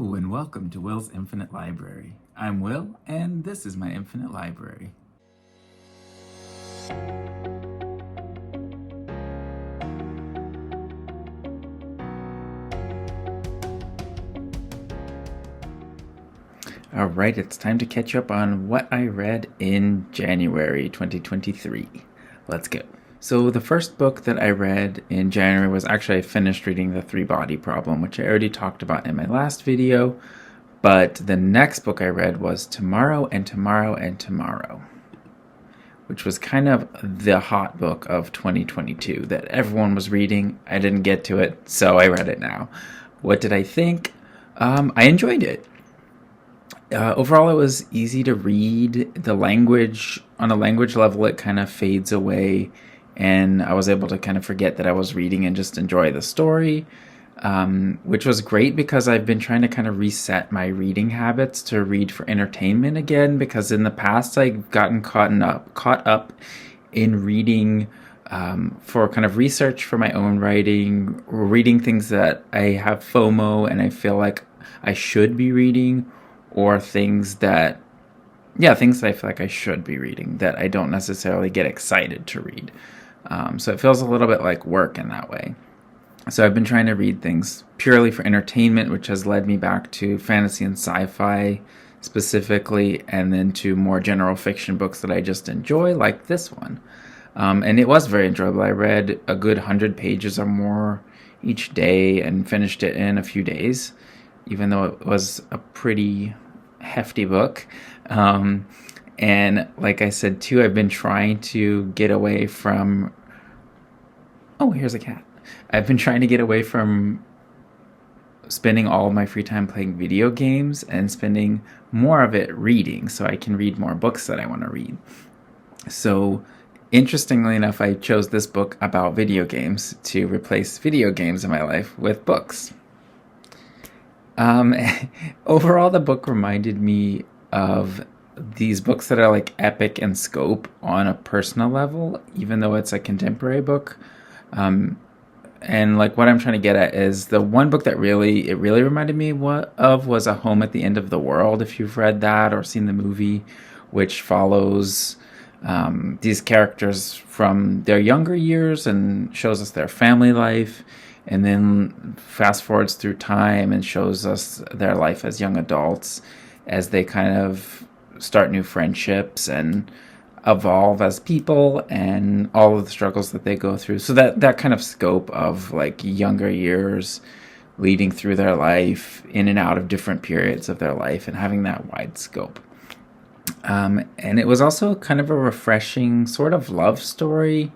Hello and welcome to Will's Infinite Library. I'm Will and this is my Infinite Library. Alright, it's time to catch up on what I read in January 2023. Let's go. So the first book that I read in January was actually I finished reading The Three-Body Problem, which I already talked about in my last video. But the next book I read was Tomorrow and Tomorrow and Tomorrow, which was kind of the hot book of 2022 that everyone was reading. I didn't get to it, so I read it now. What did I think? I enjoyed it. Overall, it was easy to read. The language, on a language level, it kind of fades away, and I was able to kind of forget that I was reading and just enjoy the story. Which was great because I've been trying to kind of reset my reading habits to read for entertainment again, because in the past I've gotten caught up in reading for kind of research for my own writing, or reading things that I have FOMO and I feel like I should be reading, or things that I feel like I should be reading that I don't necessarily get excited to read. So it feels a little bit like work in that way. So I've been trying to read things purely for entertainment, which has led me back to fantasy and sci-fi specifically, and then to more general fiction books that I just enjoy, like this one. And it was very enjoyable. I read a good 100 pages or more each day and finished it in a few days, even though it was a pretty hefty book. And like I said, too, I've been trying to get away from... Oh, here's a cat. I've been trying to get away from spending all of my free time playing video games and spending more of it reading, so I can read more books that I want to read. So, interestingly enough, I chose this book about video games to replace video games in my life with books. Overall, the book reminded me of these books that are like epic in scope on a personal level, even though it's a contemporary book. And like what I'm trying to get at is the one book that really reminded me of was A Home at the End of the World, if you've read that or seen the movie, which follows these characters from their younger years and shows us their family life, and then fast forwards through time and shows us their life as young adults as they kind of start new friendships and evolve as people and all of the struggles that they go through. So that kind of scope of like younger years leading through their life, in and out of different periods of their life, and having that wide scope. And it was also kind of a refreshing sort of love story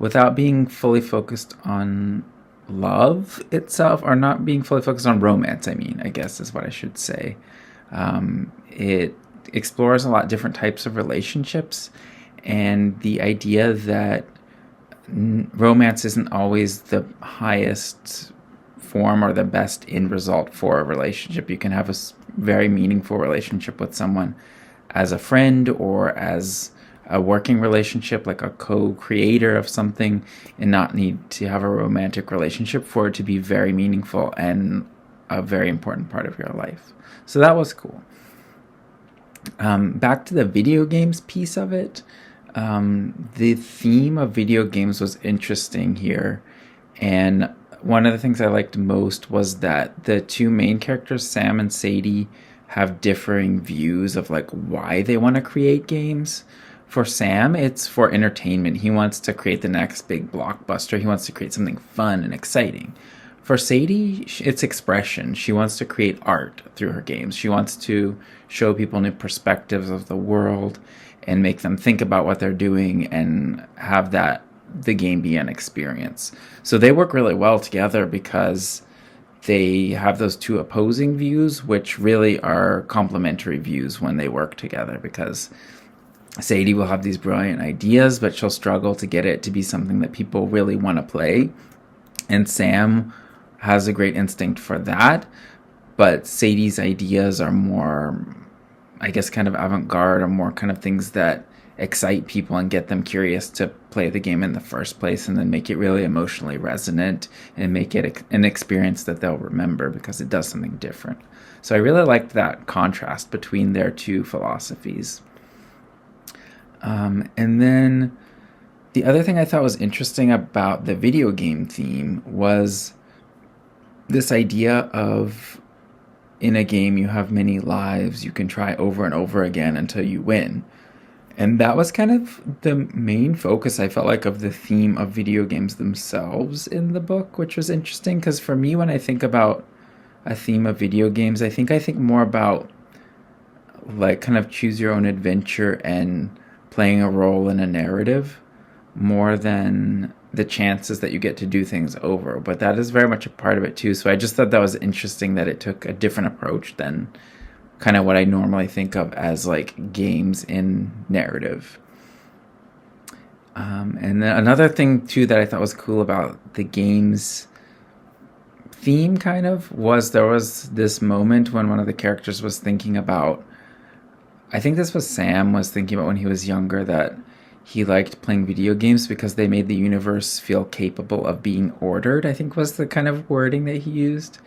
without being fully focused on love itself, or not being fully focused on romance, I guess is what I should say. It explores a lot different types of relationships, and the idea that romance isn't always the highest form or the best end result for a relationship. You can have a very meaningful relationship with someone as a friend or as a working relationship, like a co-creator of something, and not need to have a romantic relationship for it to be very meaningful and a very important part of your life. So that was cool. Back to the video games piece of it. The theme of video games was interesting here, and one of the things I liked most was that the two main characters, Sam and Sadie, have differing views of like why they want to create games. For Sam, it's for entertainment. He wants to create the next big blockbuster. He wants to create something fun and exciting. For Sadie, it's expression. She wants to create art through her games. She wants to show people new perspectives of the world and make them think about what they're doing and have the game be an experience. So they work really well together because they have those two opposing views, which really are complementary views when they work together, because Sadie will have these brilliant ideas, but she'll struggle to get it to be something that people really want to play. And Sam has a great instinct for that, but Sadie's ideas are more, I guess, kind of avant-garde, or more kind of things that excite people and get them curious to play the game in the first place, and then make it really emotionally resonant and make it an experience that they'll remember because it does something different. So I really liked that contrast between their two philosophies. And then the other thing I thought was interesting about the video game theme was this idea of, in a game you have many lives, you can try over and over again until you win. And that was kind of the main focus, I felt like, of the theme of video games themselves in the book, which was interesting because for me, when I think about a theme of video games, I think more about like kind of choose your own adventure and playing a role in a narrative more than the chances that you get to do things over. But that is very much a part of it too. So I just thought that was interesting that it took a different approach than kind of what I normally think of as like games in narrative. And then another thing too that I thought was cool about the game's theme kind of was there was this moment when one of the characters was thinking about, I think this was Sam was thinking about when he was younger, that he liked playing video games because they made the universe feel capable of being ordered, I think was the kind of wording that he used.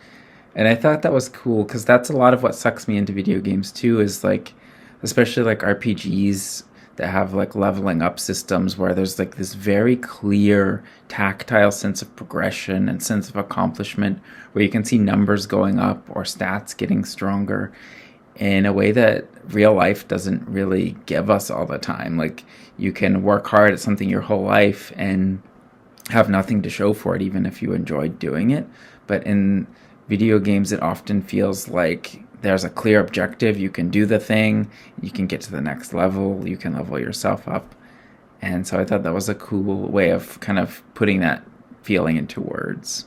And I thought that was cool because that's a lot of what sucks me into video games too, is like, especially like RPGs that have like leveling up systems where there's like this very clear tactile sense of progression and sense of accomplishment where you can see numbers going up or stats getting stronger in a way that real life doesn't really give us all the time. Like, you can work hard at something your whole life and have nothing to show for it, even if you enjoyed doing it. But in video games, it often feels like there's a clear objective. You can do the thing, you can get to the next level, you can level yourself up. And so I thought that was a cool way of kind of putting that feeling into words.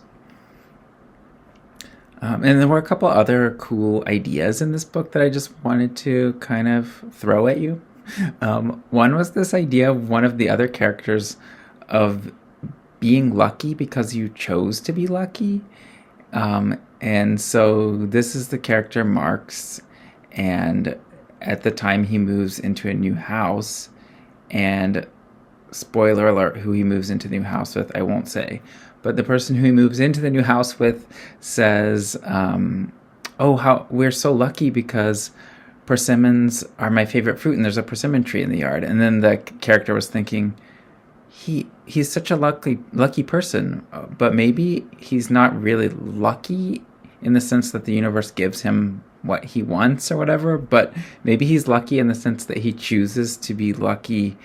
And there were a couple other cool ideas in this book that I just wanted to kind of throw at you. One was this idea of one of the other characters of being lucky because you chose to be lucky. And so this is the character Marks, and at the time he moves into a new house, and spoiler alert, who he moves into the new house with, I won't say. But the person who he moves into the new house with says, oh, how we're so lucky because persimmons are my favorite fruit and there's a persimmon tree in the yard. And then the character was thinking, he's such a lucky person, but maybe he's not really lucky in the sense that the universe gives him what he wants or whatever, but maybe he's lucky in the sense that he chooses to be lucky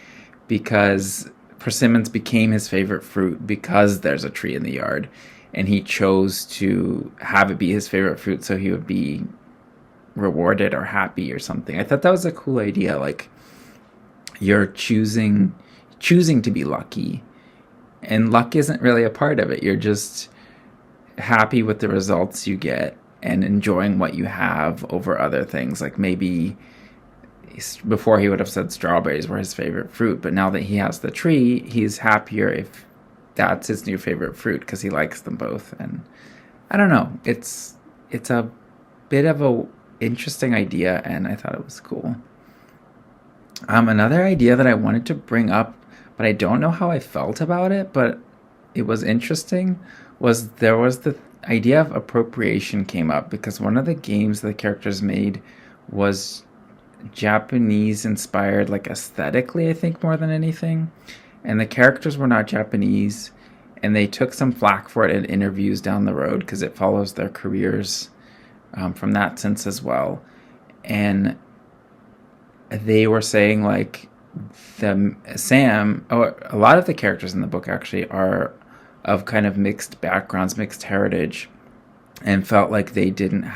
because persimmons became his favorite fruit because there's a tree in the yard, and he chose to have it be his favorite fruit so he would be rewarded or happy or something. I thought that was a cool idea. Like, you're choosing to be lucky, and luck isn't really a part of it. You're just happy with the results you get and enjoying what you have over other things. Like, maybe before he would have said strawberries were his favorite fruit, but now that he has the tree, he's happier if that's his new favorite fruit because he likes them both. And I don't know, it's a bit of a interesting idea, and I thought it was cool. Another idea that I wanted to bring up, but I don't know how I felt about it, but it was interesting, was there was the idea of appropriation came up because one of the games the characters made was Japanese inspired, like aesthetically, I think, more than anything. And the characters were not Japanese, and they took some flack for it in interviews down the road because it follows their careers from that sense as well. And they were saying like a lot of the characters in the book actually are of kind of mixed backgrounds, mixed heritage, and felt like they didn't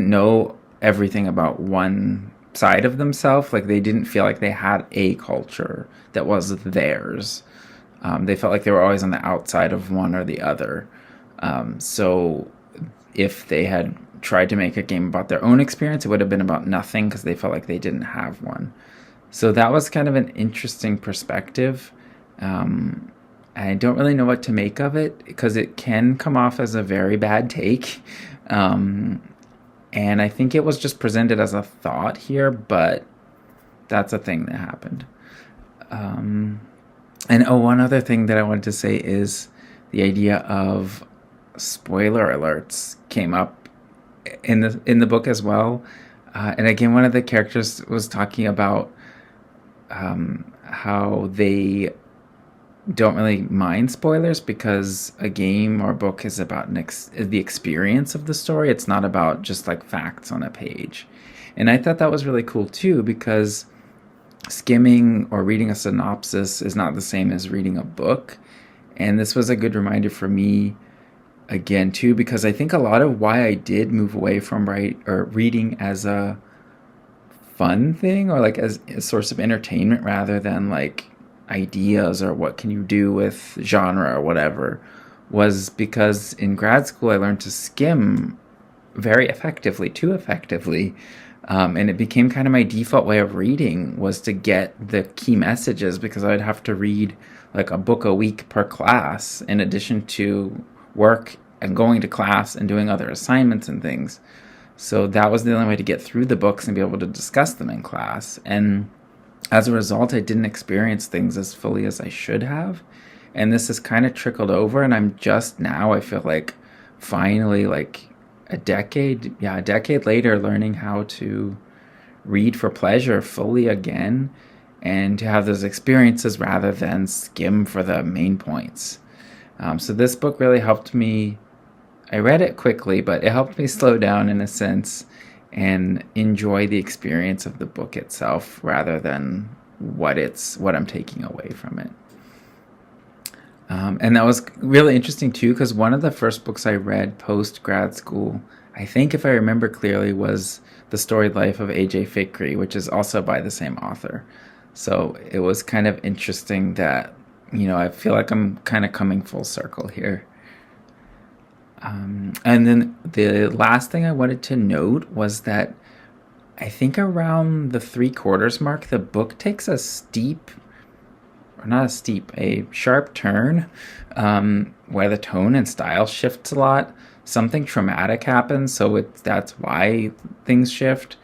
know everything about one side of themselves. Like, they didn't feel like they had a culture that was theirs. They felt like they were always on the outside of one or the other. So if they had tried to make a game about their own experience, it would have been about nothing because they felt like they didn't have one. So that was kind of an interesting perspective. I don't really know what to make of it because it can come off as a very bad take. And I think it was just presented as a thought here, but that's a thing that happened. And one other thing that I wanted to say is the idea of spoiler alerts came up in the book as well. And again, one of the characters was talking about how they don't really mind spoilers because a game or a book is about the experience of the story. It's not about just like facts on a page. And I thought that was really cool too, because skimming or reading a synopsis is not the same as reading a book. And this was a good reminder for me again too, because I think a lot of why I did move away from reading as a fun thing, or like as a source of entertainment rather than like ideas or what can you do with genre or whatever, was because in grad school I learned to skim very effectively, too effectively. And it became kind of my default way of reading, was to get the key messages, because I'd have to read like a book a week per class in addition to work and going to class and doing other assignments and things. So that was the only way to get through the books and be able to discuss them in class. And as a result, I didn't experience things as fully as I should have. And this has kind of trickled over, and I'm just now, I feel like, finally, like a decade later, learning how to read for pleasure fully again, and to have those experiences rather than skim for the main points. So this book really helped me. I read it quickly, but it helped me slow down in a sense and enjoy the experience of the book itself rather than what I'm taking away from it. And that was really interesting too, because one of the first books I read post grad school, I think if I remember clearly, was The Storied Life of A.J. Fikry, which is also by the same author. So it was kind of interesting that, I feel like I'm kind of coming full circle here. And then the last thing I wanted to note was that I think around the 3/4 mark, the book takes a sharp turn, where the tone and style shifts a lot. Something traumatic happens, so that's why things shift.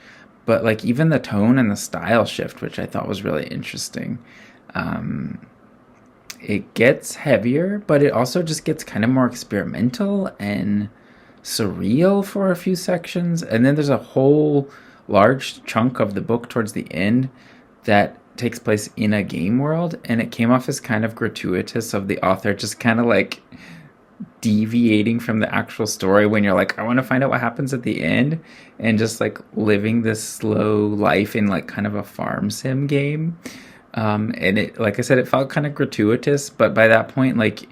But like even the tone and the style shift, which I thought was really interesting. It gets heavier, but it also just gets kind of more experimental and surreal for a few sections. And then there's a whole large chunk of the book towards the end that takes place in a game world. And it came off as kind of gratuitous of the author just kind of like deviating from the actual story when you're like, I want to find out what happens at the end, and just like living this slow life in like kind of a farm sim game. And it, like I said, it felt kind of gratuitous, but by that point, like,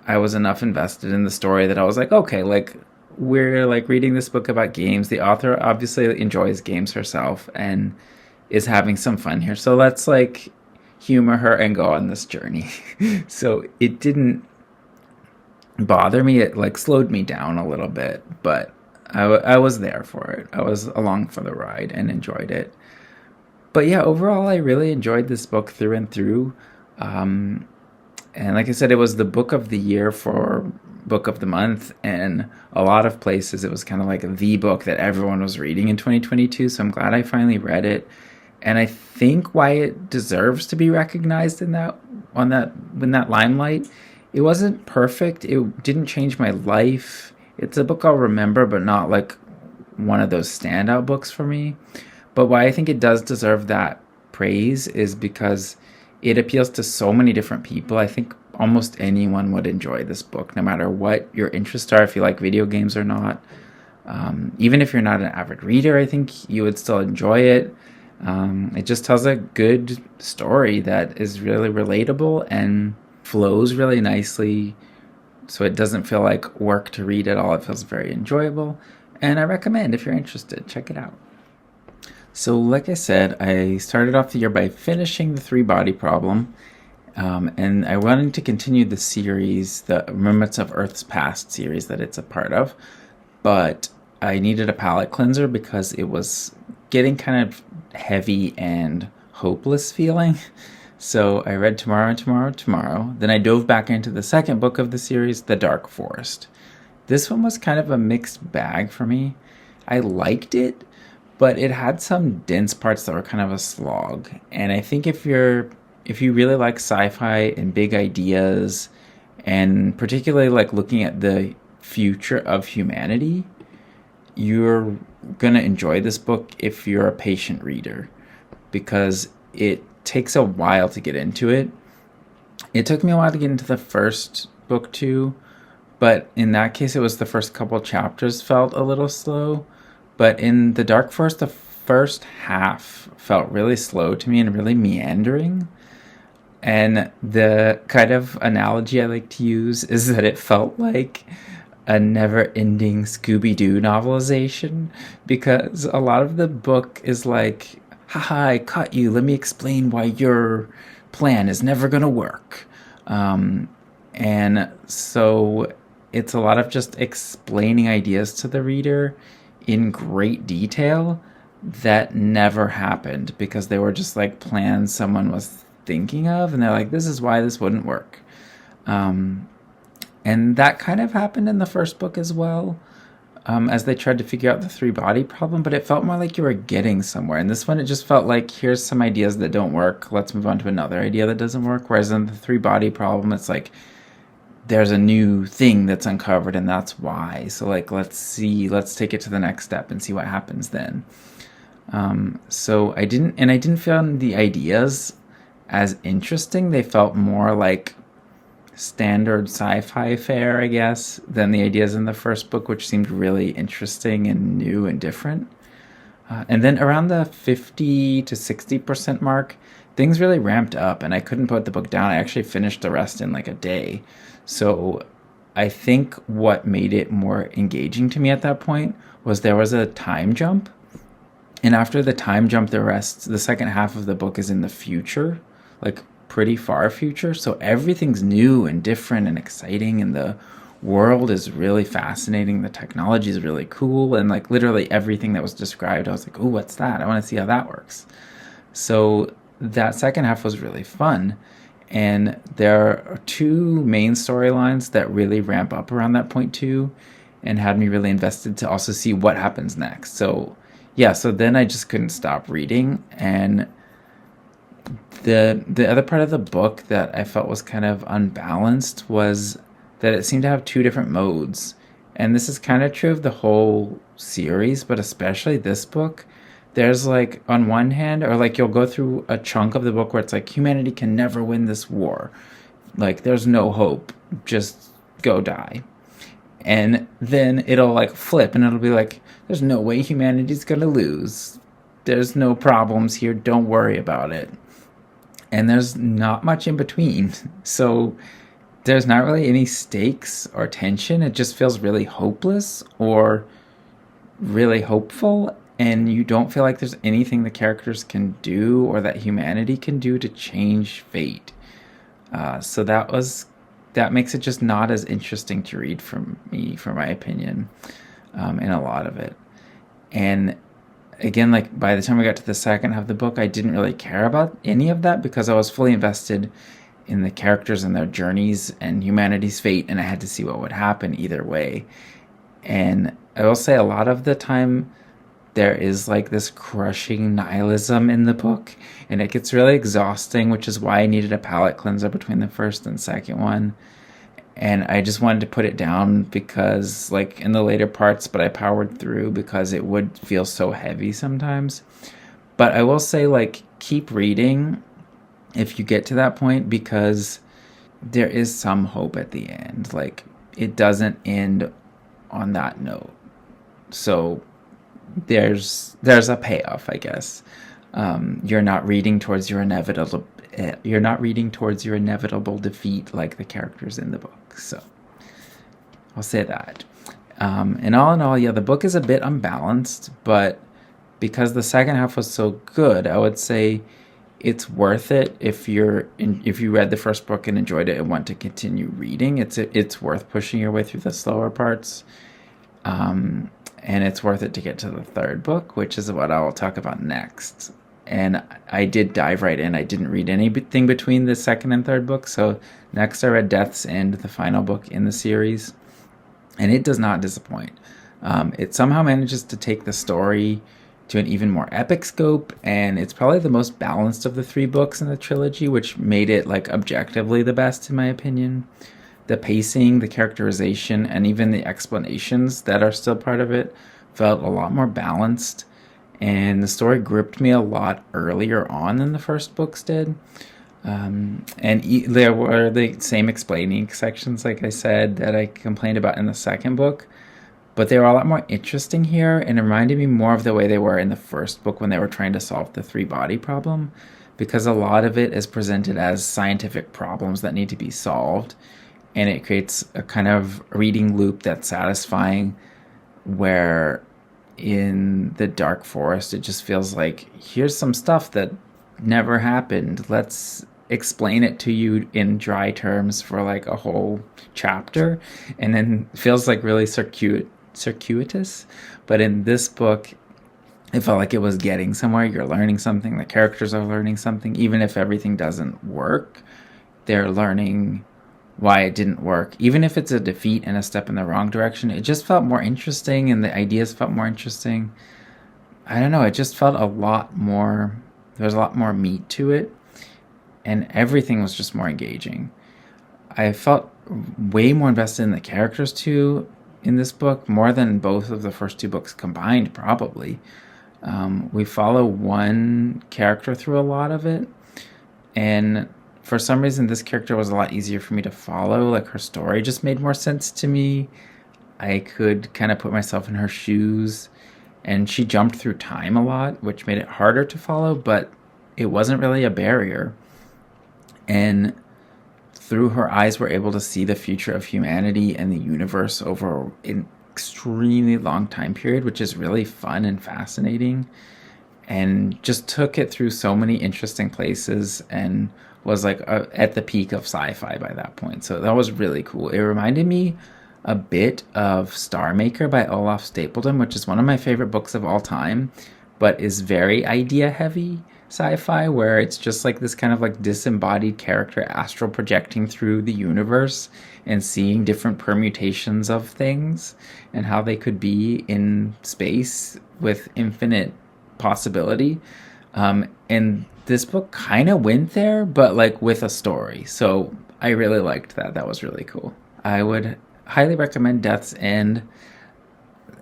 I was enough invested in the story that I was like, okay, like, we're like reading this book about games. The author obviously enjoys games herself and is having some fun here. So let's like humor her and go on this journey. So it didn't bother me. It like slowed me down a little bit, but I was there for it. I was along for the ride and enjoyed it. But yeah, overall, I really enjoyed this book through and through. And like I said, it was the book of the year for book of the month. And a lot of places, it was kind of like the book that everyone was reading in 2022. So I'm glad I finally read it. And I think why it deserves to be recognized in that limelight. It wasn't perfect. It didn't change my life. It's a book I'll remember, but not like one of those standout books for me. But why I think it does deserve that praise is because it appeals to so many different people. I think almost anyone would enjoy this book, no matter what your interests are, if you like video games or not. Even if you're not an avid reader, I think you would still enjoy it. It just tells a good story that is really relatable and flows really nicely, so it doesn't feel like work to read at all. It feels very enjoyable, and I recommend, if you're interested, check it out. So like I said, I started off the year by finishing the 3-Body Problem, and I wanted to continue the series, the Remembrance of Earth's Past series that it's a part of, but I needed a palate cleanser because it was getting kind of heavy and hopeless feeling. So I read Tomorrow. Then I dove back into the second book of the series, The Dark Forest. This one was kind of a mixed bag for me. I liked it, but it had some dense parts that were kind of a slog. And I think if you really like sci-fi and big ideas, and particularly like looking at the future of humanity, you're gonna enjoy this book if you're a patient reader, because it takes a while to get into it. It took me a while to get into the first book too, but in that case, it was the first couple chapters felt a little slow. But in the Dark Forest, the first half felt really slow to me and really meandering. And the kind of analogy I like to use is that it felt like a never ending Scooby Doo novelization, because a lot of the book is like, haha, I caught you. Let me explain why your plan is never going to work. And so it's a lot of just explaining ideas to the reader in great detail that never happened because they were just like plans someone was thinking of, and they're like, this is why this wouldn't work. And that kind of happened in the first book as well, as they tried to figure out the three body problem, but it felt more like you were getting somewhere. And this one, it just felt like, here's some ideas that don't work. Let's move on to another idea that doesn't work. Whereas in the three body problem, it's like, there's a new thing that's uncovered and that's why. So like, let's take it to the next step and see what happens then. So I didn't find the ideas as interesting. They felt more like standard sci-fi fare, I guess, than the ideas in the first book, which seemed really interesting and new and different. And then around the 50 to 60% mark, things really ramped up and I couldn't put the book down. I actually finished the rest in like a day. So I think what made it more engaging to me at that point was there was a time jump. And after the time jump, the second half of the book is in the future, like pretty far future. So everything's new and different and exciting, and the world is really fascinating. The technology is really cool, and like literally everything that was described, I was like, oh, what's that? I want to see how that works. So that second half was really fun. And there are two main storylines that really ramp up around that point too, and had me really invested to also see what happens next. So yeah, so then I just couldn't stop reading. And the other part of the book that I felt was kind of unbalanced was that it seemed to have two different modes. And this is kind of true of the whole series, but especially this book. There's like, on one hand, or like you'll go through a chunk of the book where it's like, humanity can never win this war. Like, there's no hope. Just go die. And then it'll like flip and it'll be like, there's no way humanity's gonna lose. There's no problems here. Don't worry about it. And there's not much in between. So there's not really any stakes or tension. It just feels really hopeless or really hopeful. And you don't feel like there's anything the characters can do or that humanity can do to change fate. So that makes it just not as interesting to read for me, for my opinion, in a lot of it. And again, like by the time we got to the second half of the book, I didn't really care about any of that because I was fully invested in the characters and their journeys and humanity's fate, and I had to see what would happen either way. And I will say a lot of the time there is like this crushing nihilism in the book, and it gets really exhausting, which is why I needed a palate cleanser between the first and second one. And I just wanted to put it down because like in the later parts, but I powered through because it would feel so heavy sometimes. But I will say, like, keep reading if you get to that point, because there is some hope at the end. Like, it doesn't end on that note. So there's a payoff, I guess. You're not reading towards your inevitable defeat like the characters in the book. So I'll say that. And all in all, yeah, the book is a bit unbalanced, but because the second half was so good, I would say it's worth it if you read the first book and enjoyed it and want to continue reading. It's worth pushing your way through the slower parts. And it's worth it to get to the third book, which is what I'll talk about next. And I did dive right in. I didn't read anything between the second and third book. So next I read Death's End, the final book in the series. And it does not disappoint. It somehow manages to take the story to an even more epic scope, and it's probably the most balanced of the 3 books in the trilogy, which made it like objectively the best in my opinion. The pacing, the characterization, and even the explanations that are still part of it felt a lot more balanced, and the story gripped me a lot earlier on than the first books did. There were the same explaining sections, like I said, that I complained about in the second book, but they were a lot more interesting here and reminded me more of the way they were in the first book when they were trying to solve the 3-body problem, because a lot of it is presented as scientific problems that need to be solved, and it creates a kind of reading loop that's satisfying, where in the Dark Forest it just feels like, here's some stuff that never happened, let's explain it to you in dry terms for like a whole chapter, and then feels like really circuitous. But in this book, it felt like it was getting somewhere. You're learning something, the characters are learning something, even if everything doesn't work, they're learning why it didn't work. Even if it's a defeat and a step in the wrong direction, it just felt more interesting, and the ideas felt more interesting. I don't know, it just felt a lot more, there was a lot more meat to it, and everything was just more engaging. I felt way more invested in the characters too in this book, more than both of the first 2 books combined, probably. We follow one character through a lot of it, and for some reason this character was a lot easier for me to follow. Like, her story just made more sense to me. I could kind of put myself in her shoes, and she jumped through time a lot, which made it harder to follow, but it wasn't really a barrier. And through her eyes, we're able to see the future of humanity and the universe over an extremely long time period, which is really fun and fascinating, and just took it through so many interesting places, and was like at the peak of sci-fi by that point. So that was really cool. It reminded me a bit of Star Maker by Olaf Stapledon, which is one of my favorite books of all time, but is very idea heavy sci-fi, where it's just like this kind of like disembodied character astral projecting through the universe and seeing different permutations of things and how they could be in space with infinite possibility. And this book kind of went there, but like with a story. So I really liked that. That was really cool. I would highly recommend Death's End,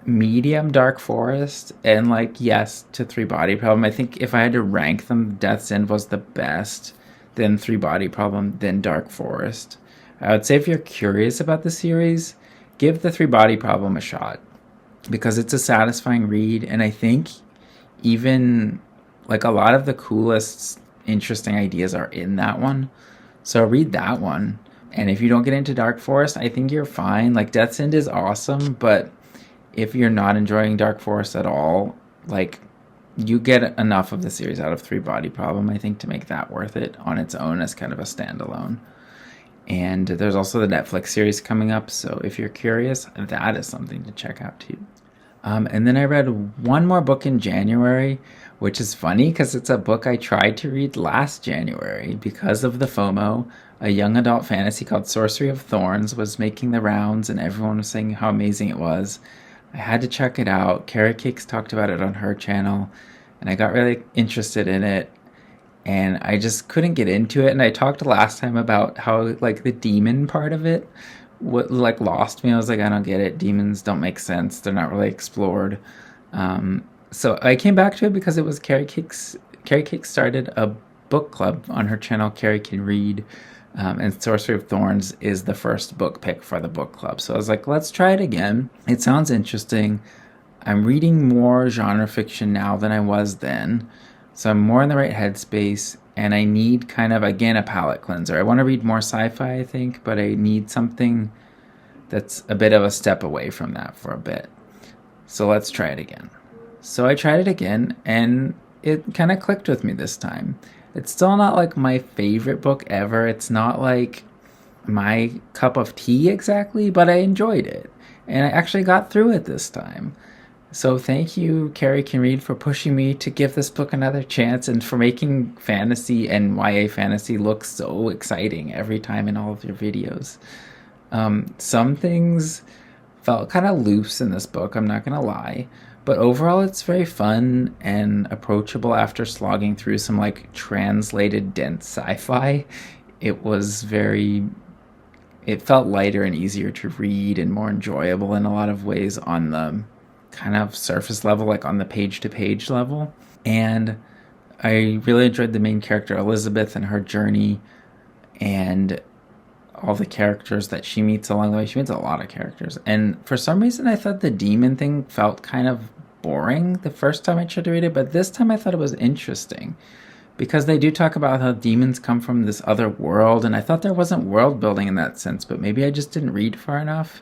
medium Dark Forest, and like, yes, to 3-body problem. I think if I had to rank them, Death's End was the best, then 3-body problem, then Dark Forest. I would say if you're curious about the series, give the 3-body problem a shot, because it's a satisfying read, and I think even like a lot of the coolest, interesting ideas are in that one. So read that one. And if you don't get into Dark Forest, I think you're fine. Like, Death's End is awesome, but if you're not enjoying Dark Forest at all, like, you get enough of the series out of 3-body problem, I think, to make that worth it on its own as kind of a standalone. And there's also the Netflix series coming up, so if you're curious, that is something to check out too. And then I read one more book in January, which is funny because it's a book I tried to read last January because of the FOMO. A young adult fantasy called Sorcery of Thorns was making the rounds, and everyone was saying how amazing it was. I had to check it out. Carrie Cakes talked about it on her channel, and I got really interested in it, and I just couldn't get into it. And I talked last time about how like the demon part of it what like lost me. I was like, I don't get it. Demons don't make sense. They're not really explored. So I came back to it because it was Carrie Cakes. Carrie Cakes started a book club on her channel, Carrie Can Read, and Sorcery of Thorns is the first book pick for the book club. So I was like, let's try it again. It sounds interesting. I'm reading more genre fiction now than I was then, so I'm more in the right headspace, and I need kind of, again, a palate cleanser. I want to read more sci-fi, I think, but I need something that's a bit of a step away from that for a bit. So let's try it again. So I tried it again, and it kind of clicked with me this time. It's still not like my favorite book ever. It's not like my cup of tea exactly, but I enjoyed it, and I actually got through it this time. So thank you, Carrie Can Read, for pushing me to give this book another chance, and for making fantasy and YA fantasy look so exciting every time in all of your videos. Some things felt kind of loose in this book, I'm not going to lie, But overall, it's very fun and approachable after slogging through some like translated dense sci-fi. It was very, it felt lighter and easier to read and more enjoyable in a lot of ways on the kind of surface level, like on the page to page level. And I really enjoyed the main character, Elizabeth, and her journey and all the characters that she meets along the way. She meets a lot of characters. And for some reason, I thought the demon thing felt kind of boring the first time I tried to read it, but this time I thought it was interesting because they do talk about how demons come from this other world, and I thought there wasn't world building in that sense, but maybe I just didn't read far enough.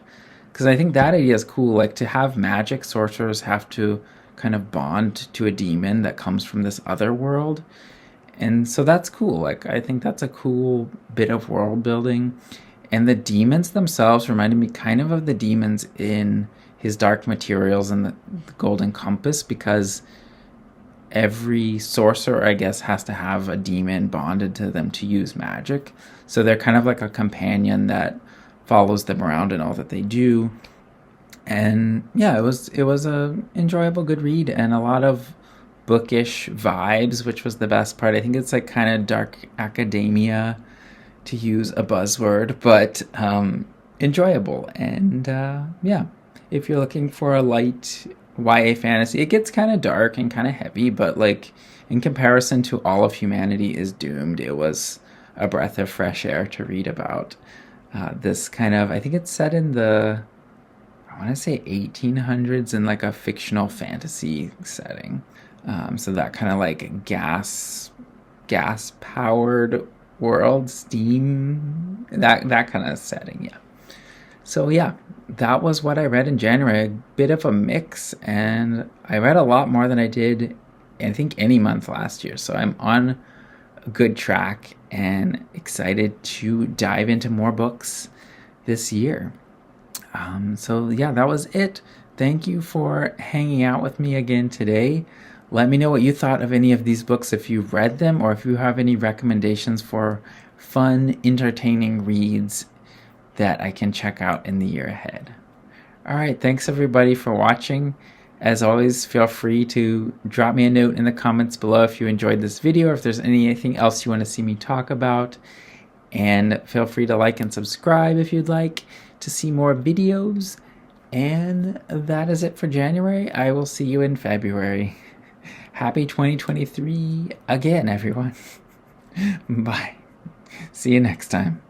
Because I think that idea is cool, like to have magic sorcerers have to kind of bond to a demon that comes from this other world. And so that's cool. Like, I think that's a cool bit of world building. And the demons themselves reminded me kind of the demons in his Dark Materials and the Golden Compass, because every sorcerer, I guess, has to have a demon bonded to them to use magic. So they're kind of like a companion that follows them around in all that they do. And yeah, it was a enjoyable, good read, and a lot of bookish vibes, which was the best part. I think it's like kind of dark academia, to use a buzzword, but enjoyable. And yeah, if you're looking for a light YA fantasy, it gets kind of dark and kind of heavy, but like in comparison to All of Humanity is Doomed, it was a breath of fresh air to read about. This kind of, I think it's set in the, I want to say 1800s in like a fictional fantasy setting. So that kind of like gas powered world, steam, that kind of setting, yeah. So yeah, that was what I read in January. A bit of a mix, and I read a lot more than I did, I think, any month last year. So I'm on a good track and excited to dive into more books this year. So yeah, that was it. Thank you for hanging out with me again today. Let me know what you thought of any of these books, if you've read them, or if you have any recommendations for fun, entertaining reads that I can check out in the year ahead. All right, thanks everybody for watching. As always, feel free to drop me a note in the comments below if you enjoyed this video, or if there's anything else you want to see me talk about. And feel free to like and subscribe if you'd like to see more videos. And that is it for January. I will see you in February. Happy 2023 again, everyone. Bye. See you next time.